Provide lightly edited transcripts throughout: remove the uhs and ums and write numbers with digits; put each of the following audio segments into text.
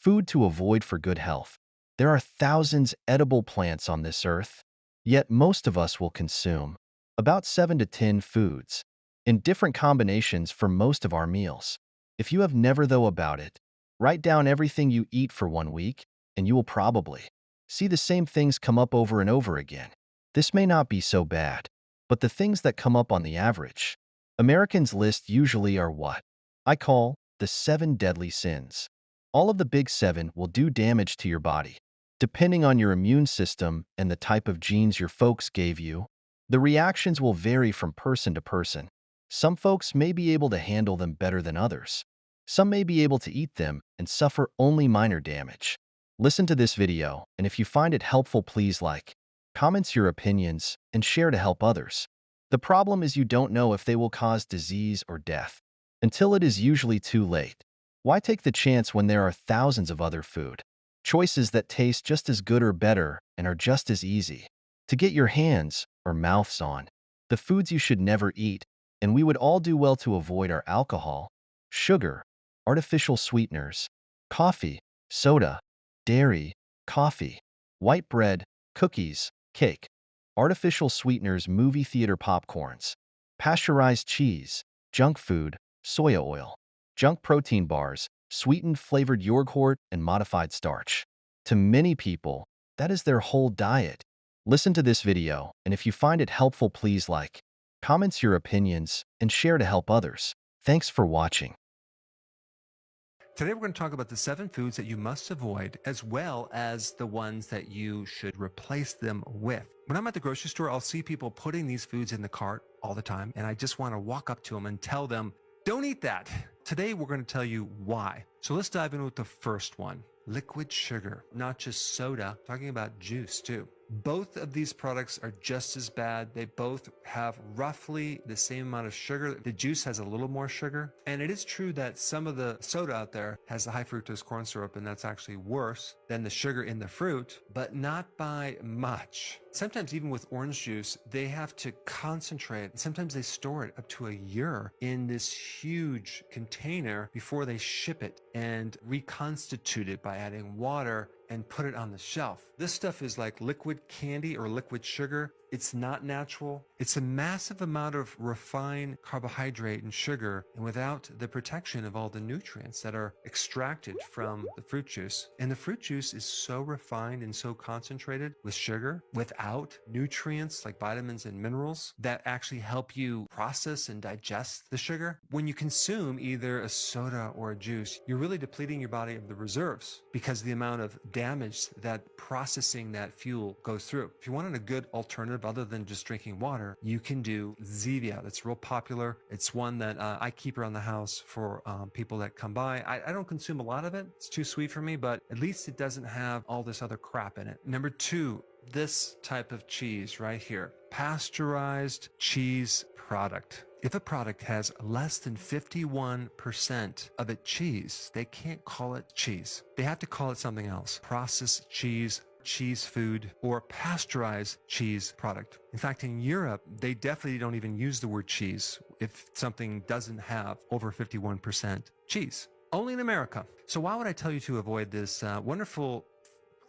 Food to avoid for good health. There are thousands edible plants on this earth, yet most of us will consume about 7 to 10 foods in different combinations for most of our meals. If you have never though about it, write down everything you eat for 1 week, and you will probably see the same things come up over and over again. This may not be so bad, but the things that come up on the average Americans list usually are what I call the 7 deadly sins. All of the big 7 will do damage to your body. Depending on your immune system and the type of genes your folks gave you, the reactions will vary from person to person. Some folks may be able to handle them better than others. Some may be able to eat them and suffer only minor damage. Listen to this video, and if you find it helpful, please like, comment your opinions, and share to help others. The problem is you don't know if they will cause disease or death until it is usually too late. Why take the chance when there are thousands of other food choices that taste just as good or better and are just as easy to get your hands or mouths on? The foods you should never eat, and we would all do well to avoid, are alcohol, sugar, artificial sweeteners, coffee, soda, dairy, coffee, white bread, cookies, cake, artificial sweeteners, movie theater popcorns, pasteurized cheese, junk food, soya oil, junk protein bars, sweetened flavored yogurt, and modified starch. To many people, that is their whole diet. Listen to this video, and if you find it helpful, please like, comment your opinions, and share to help others. Thanks for watching. Today, we're going to talk about the 7 foods that you must avoid, as well as the ones that you should replace them with. When I'm at the grocery store, I'll see people putting these foods in the cart all the time, and I just want to walk up to them and tell them, don't eat that. Today, we're going to tell you why. So let's dive in with the first one. Liquid sugar, not just soda, talking about juice too. Both of these products are just as bad. They both have roughly the same amount of sugar. The juice has a little more sugar. And it is true that some of the soda out there has the high fructose corn syrup, and that's actually worse than the sugar in the fruit, but not by much. Sometimes even with orange juice, they have to concentrate. Sometimes they store it up to a year in this huge container before they ship it and reconstitute it by adding water and put it on the shelf. This stuff is like liquid candy or liquid sugar. It's not natural. It's a massive amount of refined carbohydrate and sugar, and without the protection of all the nutrients that are extracted from the fruit juice. And the fruit juice is so refined and so concentrated with sugar, without nutrients like vitamins and minerals that actually help you process and digest the sugar. When you consume either a soda or a juice, you're really depleting your body of the reserves because of the amount of damage that processing that fuel goes through. If you wanted a good alternative other than just drinking water, you can do Zevia. That's real popular. It's one that I keep around the house for people that come by. I don't consume a lot of it. It's too sweet for me, but at least it doesn't have all this other crap in it. Number 2, this type of cheese right here, pasteurized cheese product. If a product has less than 51% of it cheese, they can't call it cheese. They have to call it something else. Processed cheese, cheese food, or pasteurized cheese product. In fact, in Europe, they definitely don't even use the word cheese if something doesn't have over 51% cheese. Only in America. So why would I tell you to avoid this wonderful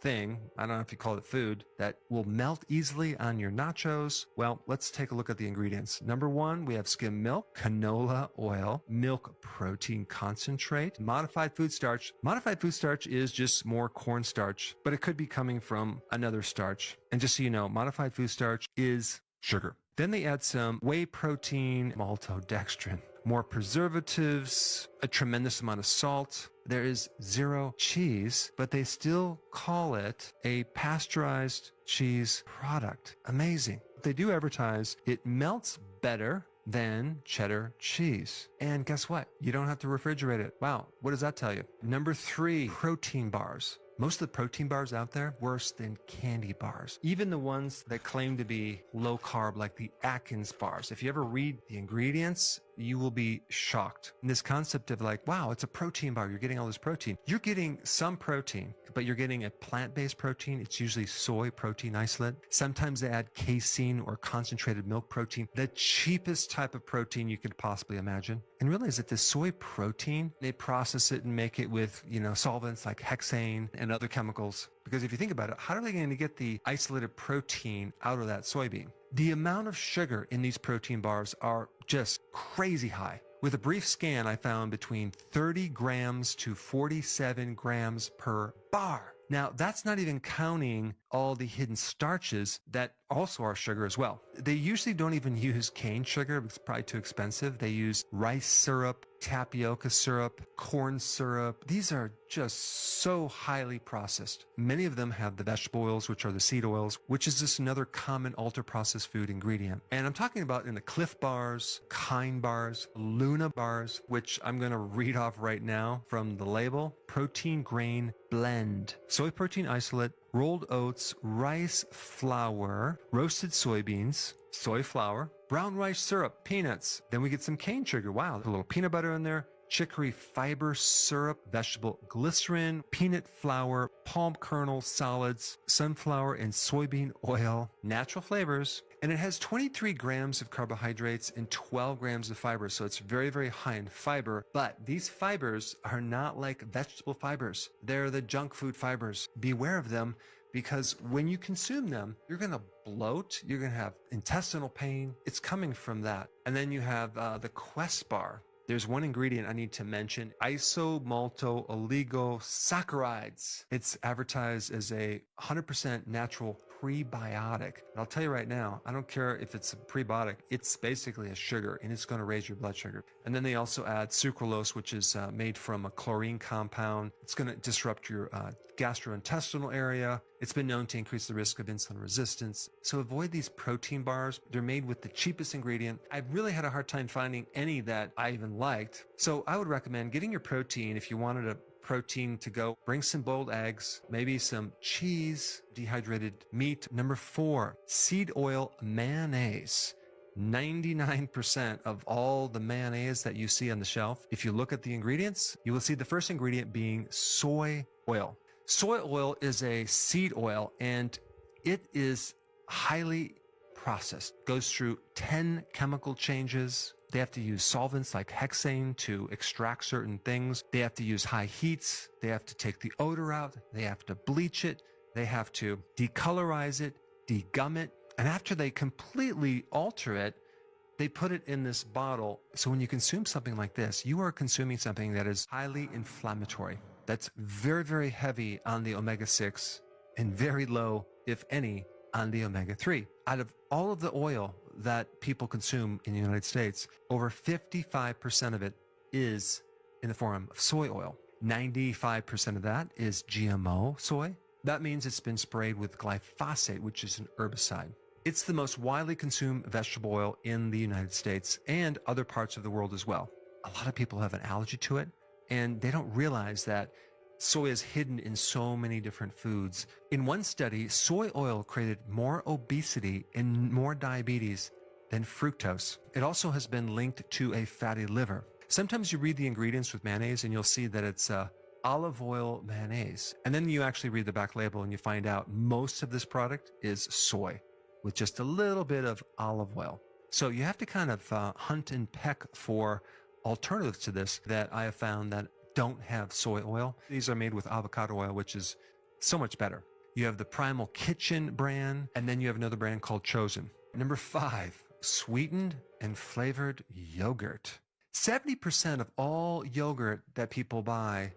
thing, I don't know if you call it food, that will melt easily on your nachos? Well, let's take a look at the ingredients. Number 1, we have skim milk, canola oil, milk protein concentrate, modified food starch. Modified food starch is just more cornstarch, but it could be coming from another starch. And just so you know, modified food starch is sugar. Then they add some whey protein, maltodextrin, more preservatives, a tremendous amount of salt. There is 0 cheese, but they still call it a pasteurized cheese product. Amazing. They do advertise it melts better than cheddar cheese. And guess what? You don't have to refrigerate it. Wow, what does that tell you? Number 3, protein bars. Most of the protein bars out there, worse than candy bars. Even the ones that claim to be low carb, like the Atkins bars. If you ever read the ingredients, you will be shocked. And this concept of like, wow, it's a protein bar, you're getting all this protein. You're getting some protein, but you're getting a plant-based protein. It's usually soy protein isolate. Sometimes they add casein or concentrated milk protein, the cheapest type of protein you could possibly imagine. and realize that this soy protein, they process it and make it with, solvents like hexane and other chemicals. Because if you think about it, how are they going to get the isolated protein out of that soybean? The amount of sugar in these protein bars are just crazy high. With a brief scan, I found between 30 grams to 47 grams per bar. Now, that's not even counting all the hidden starches that also are sugar as well. They usually don't even use cane sugar. It's probably too expensive. They use rice syrup, tapioca syrup, corn syrup. These are just so highly processed. Many of them have the vegetable oils, which are the seed oils, which is just another common ultra-processed food ingredient. And I'm talking about in the Cliff bars, Kind bars, Luna bars, which I'm going to read off right now from the label. Protein grain blend, soy protein isolate, rolled oats, rice flour, roasted soybeans, soy flour, brown rice syrup, peanuts. Then we get some cane sugar. Wow, a little peanut butter in there. Chicory fiber syrup, vegetable glycerin, peanut flour, palm kernel solids, sunflower and soybean oil, natural flavors. And it has 23 grams of carbohydrates and 12 grams of fiber. So it's very, very high in fiber. But these fibers are not like vegetable fibers. They're the junk food fibers. Beware of them, because when you consume them, you're going to bloat. You're going to have intestinal pain. It's coming from that. And then you have the Quest bar. There's one ingredient I need to mention, isomaltooligosaccharides. It's advertised as a 100% natural prebiotic. And I'll tell you right now, I don't care if it's a prebiotic, it's basically a sugar and it's going to raise your blood sugar. And then they also add sucralose, which is made from a chlorine compound. It's going to disrupt your gastrointestinal area. It's been known to increase the risk of insulin resistance. So avoid these protein bars. They're made with the cheapest ingredient. I really had a hard time finding any that I even liked. So I would recommend getting your protein. If you wanted a protein to go, bring some boiled eggs, maybe some cheese, dehydrated meat. Number 4, seed oil mayonnaise. 99% of all the mayonnaise that you see on the shelf, if you look at the ingredients, you will see the first ingredient being soy oil. Soy oil is a seed oil and it is highly processed. Goes through 10 chemical changes. They have to use solvents like hexane to extract certain things. They have to use high heats. They have to take the odor out. They have to bleach it. They have to decolorize it, degum it. And after they completely alter it, they put it in this bottle. So when you consume something like this, you are consuming something that is highly inflammatory. That's very, very heavy on the omega-6 and very low, if any, on the omega-3. Out of all of the oil that people consume in the United States, over 55% of it is in the form of soy oil. 95% of that is GMO soy. That means it's been sprayed with glyphosate, which is an herbicide. It's the most widely consumed vegetable oil in the United States and other parts of the world as well. A lot of people have an allergy to it, and they don't realize that soy is hidden in so many different foods. In one study, soy oil created more obesity and more diabetes than fructose. It also has been linked to a fatty liver. Sometimes you read the ingredients with mayonnaise and you'll see that it's olive oil mayonnaise. And then you actually read the back label and you find out most of this product is soy with just a little bit of olive oil. So you have to kind of hunt and peck for alternatives to this that I have found that don't have soy oil. These are made with avocado oil, which is so much better. You have the Primal Kitchen brand, and then you have another brand called Chosen. Number 5, sweetened and flavored yogurt. 70% of all yogurt that people buy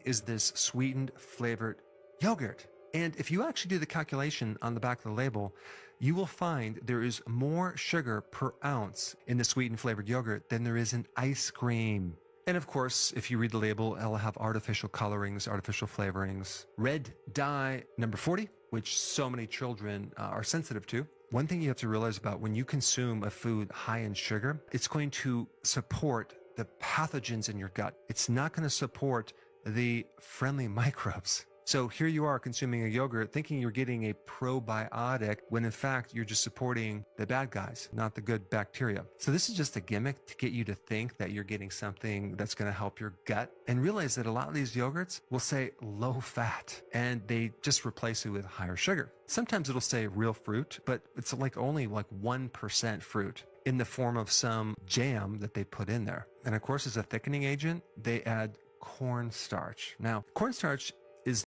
is this sweetened flavored yogurt. And if you actually do the calculation on the back of the label, you will find there is more sugar per ounce in the sweetened flavored yogurt than there is in ice cream. And of course, if you read the label, it'll have artificial colorings, artificial flavorings. Red dye, number 40, which so many children are sensitive to. One thing you have to realize about when you consume a food high in sugar, it's going to support the pathogens in your gut. It's not going to support the friendly microbes. So here you are consuming a yogurt thinking you're getting a probiotic when in fact you're just supporting the bad guys, not the good bacteria. So this is just a gimmick to get you to think that you're getting something that's going to help your gut, and realize that a lot of these yogurts will say low fat and they just replace it with higher sugar. Sometimes it'll say real fruit, but it's like only like 1% fruit. in the form of some jam that they put in there. And of course, as a thickening agent, they add cornstarch. Now, cornstarch